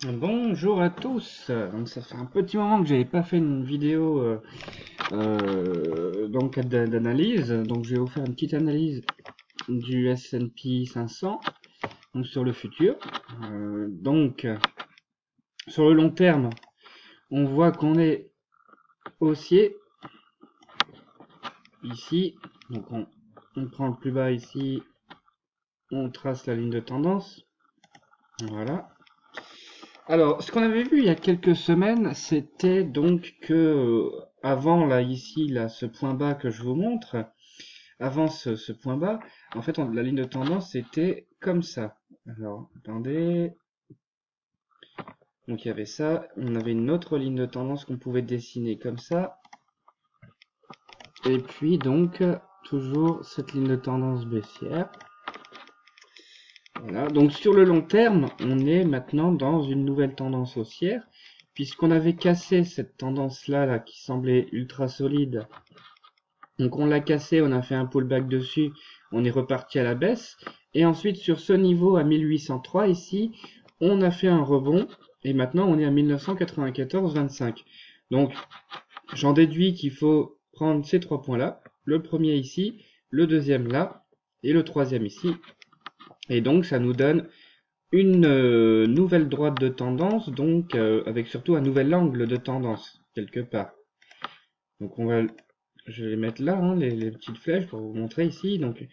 Bonjour à tous. Donc ça fait un petit moment que j'avais pas fait une vidéo donc d'analyse. Donc je vais vous faire une petite analyse du S&P 500 donc sur le futur. Sur le long terme, on voit qu'on est haussier ici. Donc on prend le plus bas ici, on trace la ligne de tendance. Voilà. Alors, ce qu'on avait vu il y a quelques semaines, c'était donc que avant là ici là ce point bas que je vous montre, avant ce point bas, en fait la ligne de tendance c'était comme ça. Alors, attendez. Donc il y avait ça, on avait une autre ligne de tendance qu'on pouvait dessiner comme ça. Et puis donc toujours cette ligne de tendance baissière. Voilà, donc sur le long terme, on est maintenant dans une nouvelle tendance haussière, puisqu'on avait cassé cette tendance-là qui semblait ultra solide. Donc on l'a cassé, on a fait un pullback dessus, on est reparti à la baisse. Et ensuite sur ce niveau à 1803 ici, on a fait un rebond, et maintenant on est à 1994,25. Donc j'en déduis qu'il faut prendre ces trois points-là, le premier ici, le deuxième là, et le troisième ici. Et donc ça nous donne une nouvelle droite de tendance, donc avec surtout un nouvel angle de tendance, quelque part. Donc je vais les mettre là, hein, les petites flèches, pour vous montrer ici. Donc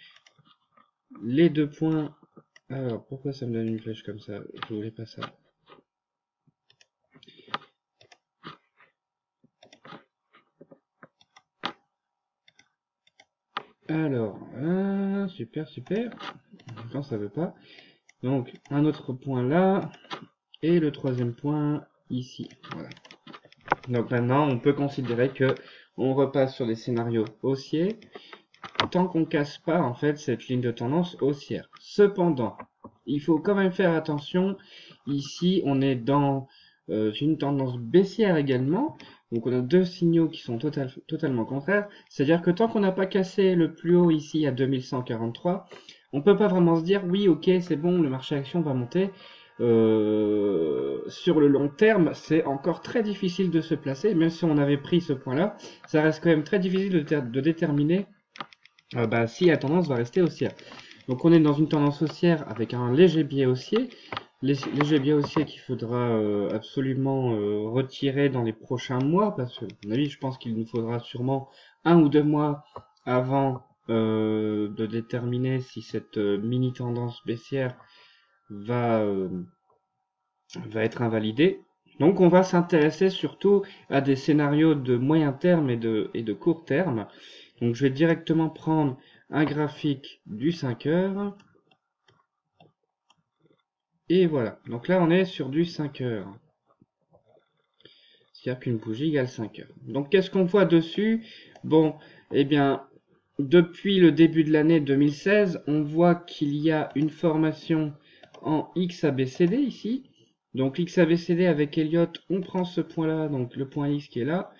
les deux points. Alors pourquoi ça me donne une flèche comme ça? Je voulais pas ça. Alors, super, super. Quand ça veut pas. Donc un autre point là, et le troisième point ici. Voilà. Donc maintenant, on peut considérer que on repasse sur des scénarios haussiers tant qu'on casse pas en fait cette ligne de tendance haussière. Cependant, il faut quand même faire attention. Ici, on est dans une tendance baissière également. Donc on a deux signaux qui sont totalement contraires. C'est-à-dire que tant qu'on n'a pas cassé le plus haut ici à 2143, on peut pas vraiment se dire oui, ok, c'est bon, le marché action va monter. Sur le long terme, c'est encore très difficile de se placer. Même si on avait pris ce point-là, ça reste quand même très difficile de déterminer si la tendance va rester haussière. Donc on est dans une tendance haussière avec un léger biais haussier. Léger biais haussier qu'il faudra absolument retirer dans les prochains mois, parce que, à mon avis, je pense qu'il nous faudra sûrement 1 ou 2 mois avant de déterminer si cette mini tendance baissière va être invalidée. Donc on va s'intéresser surtout à des scénarios de moyen terme et de court terme. Donc je vais directement prendre un graphique du 5 heures. Et voilà. Donc là on est sur du 5 heures. C'est-à-dire qu'une bougie égale 5 heures. Donc qu'est-ce qu'on voit dessus? Bon, eh bien, depuis le début de l'année 2016, on voit qu'il y a une formation en XABCD ici. Donc l'XABCD avec Elliott, on prend ce point-là, donc le point X qui est là.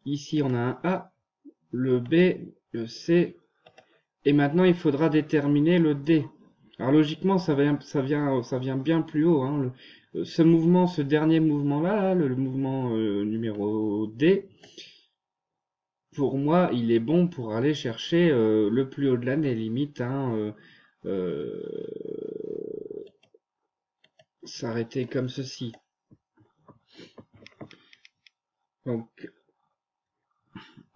Ici on a un A, le B, le C, et maintenant il faudra déterminer le D. Alors logiquement ça vient bien plus haut, hein. Ce mouvement, ce dernier mouvement-là, le mouvement numéro D, pour moi il est bon pour aller chercher le plus haut de l'année, limite, hein, s'arrêter comme ceci. Donc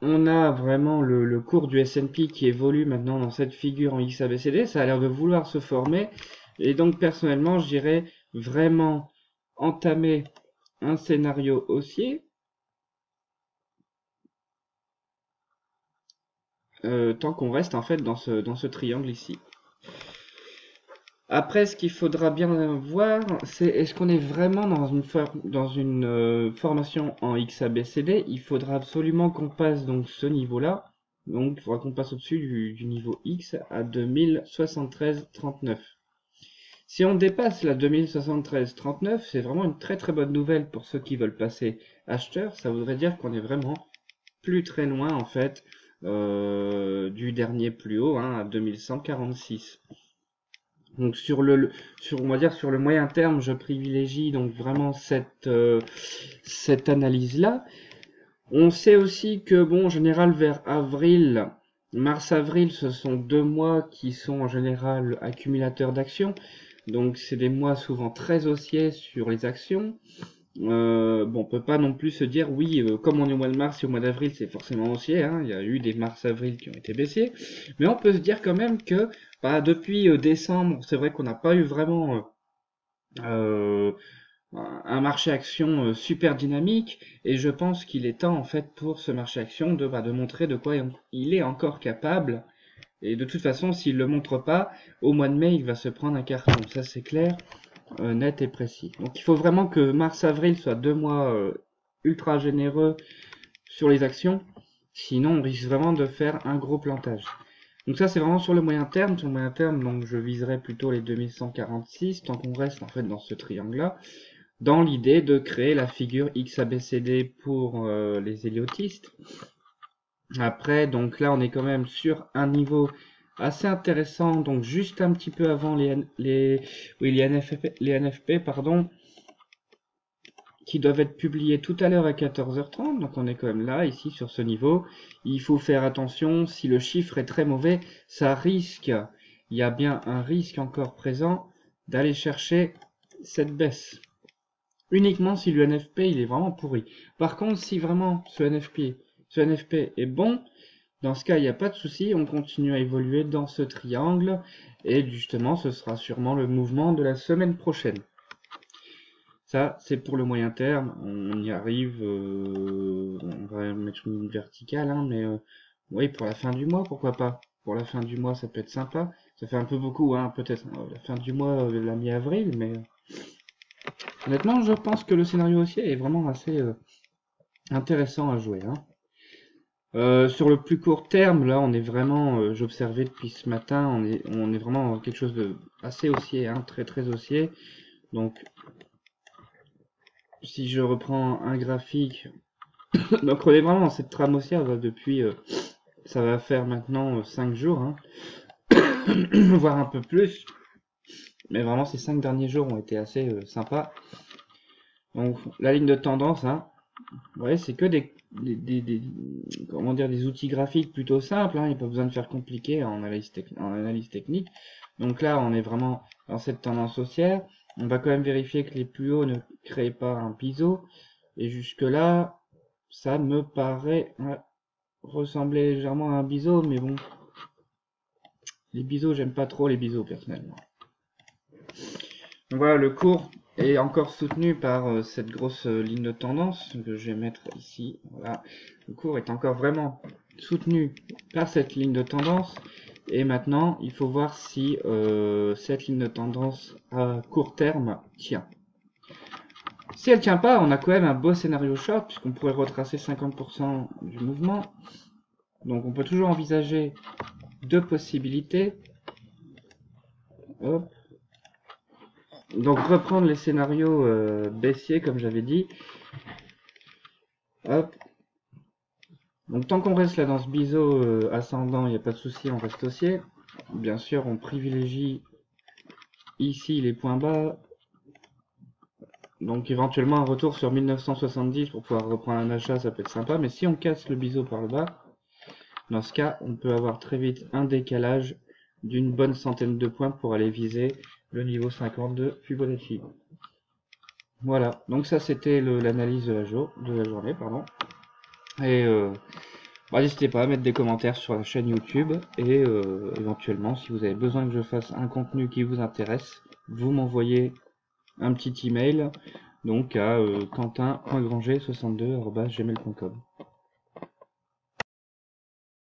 on a vraiment le cours du S&P qui évolue maintenant dans cette figure en XABCD, ça a l'air de vouloir se former, et donc personnellement j'irais vraiment entamer un scénario haussier, tant qu'on reste en fait dans ce triangle ici. Après, ce qu'il faudra bien voir, c'est est-ce qu'on est vraiment dans une formation en XABCD. Il faudra absolument qu'on passe donc ce niveau-là. Donc, il faudra qu'on passe au-dessus du niveau X à 2073,39. Si on dépasse la 2073,39, c'est vraiment une très très bonne nouvelle pour ceux qui veulent passer acheteurs. Ça voudrait dire qu'on est vraiment plus très loin en fait du dernier plus haut, hein, à 2146. Donc on va dire sur le moyen terme, je privilégie donc vraiment cette analyse-là. On sait aussi que bon, en général vers avril, mars-avril, ce sont 2 mois qui sont en général accumulateurs d'actions. Donc c'est des mois souvent très haussiers sur les actions. Bon, on peut pas non plus se dire oui, comme on est au mois de mars et au mois d'avril, c'est forcément haussier, hein. Il y a eu des mars-avril qui ont été baissiers, mais on peut se dire quand même que bah, depuis décembre, c'est vrai qu'on n'a pas eu vraiment un marché action super dynamique, et je pense qu'il est temps en fait pour ce marché action de montrer de quoi il est encore capable. Et de toute façon, s'il le montre pas, au mois de mai, il va se prendre un carton, ça c'est clair. Net et précis. Donc il faut vraiment que mars-avril soit 2 mois ultra généreux sur les actions, sinon on risque vraiment de faire un gros plantage. Donc ça c'est vraiment sur le moyen terme. Sur le moyen terme, donc je viserai plutôt les 2146, tant qu'on reste en fait dans ce triangle-là, dans l'idée de créer la figure XABCD pour les héliotistes. Après, donc là on est quand même sur un niveau assez intéressant, donc juste un petit peu avant les NFP, pardon, qui doivent être publiés tout à l'heure à 14h30, donc on est quand même là, ici, sur ce niveau. Il faut faire attention, si le chiffre est très mauvais, ça risque, il y a bien un risque encore présent, d'aller chercher cette baisse. Uniquement si le NFP, il est vraiment pourri. Par contre, si vraiment ce NFP est bon, dans ce cas, il n'y a pas de souci, on continue à évoluer dans ce triangle, et justement, ce sera sûrement le mouvement de la semaine prochaine. Ça, c'est pour le moyen terme, on y arrive, on va mettre une verticale, hein, mais oui, pour la fin du mois, pourquoi pas. Pour la fin du mois, ça peut être sympa. Ça fait un peu beaucoup, hein, peut-être la fin du mois, la mi-avril, mais honnêtement, je pense que le scénario haussier est vraiment assez intéressant à jouer, hein. Sur le plus court terme, là, on est vraiment, j'observais depuis ce matin, on est vraiment quelque chose de assez haussier, hein, très très haussier. Donc, si je reprends un graphique, donc on est vraiment dans cette trame haussière là, depuis, ça va faire maintenant 5 jours, hein, voire un peu plus. Mais vraiment, ces 5 derniers jours ont été assez sympas. Donc, la ligne de tendance, hein, ouais, c'est que comment dire, des outils graphiques plutôt simples, hein, il n'y a pas besoin de faire compliqué en analyse technique. Donc là, on est vraiment dans cette tendance haussière. On va quand même vérifier que les plus hauts ne créent pas un biseau. Et jusque là, ça me paraît ressembler légèrement à un biseau, mais bon, les biseaux, j'aime pas trop les biseaux personnellement. Donc voilà, le cours est encore soutenu par cette grosse ligne de tendance que je vais mettre ici. Voilà, le cours est encore vraiment soutenu par cette ligne de tendance. Et maintenant, il faut voir si cette ligne de tendance à court terme tient. Si elle tient pas, on a quand même un beau scénario short, puisqu'on pourrait retracer 50% du mouvement. Donc on peut toujours envisager deux possibilités. Hop. Donc reprendre les scénarios baissiers, comme j'avais dit. Hop. Donc tant qu'on reste là dans ce biseau ascendant, il n'y a pas de souci, on reste haussier. Bien sûr, on privilégie ici les points bas. Donc éventuellement un retour sur 1970 pour pouvoir reprendre un achat, ça peut être sympa. Mais si on casse le biseau par le bas, dans ce cas, on peut avoir très vite un décalage d'une bonne centaine de points pour aller viser le niveau 50 de Fibonacci. Voilà, donc ça c'était l'analyse de la journée, pardon. Et n'hésitez pas à mettre des commentaires sur la chaîne YouTube et éventuellement si vous avez besoin que je fasse un contenu qui vous intéresse, vous m'envoyez un petit email donc à quentin.granger62@gmail.com.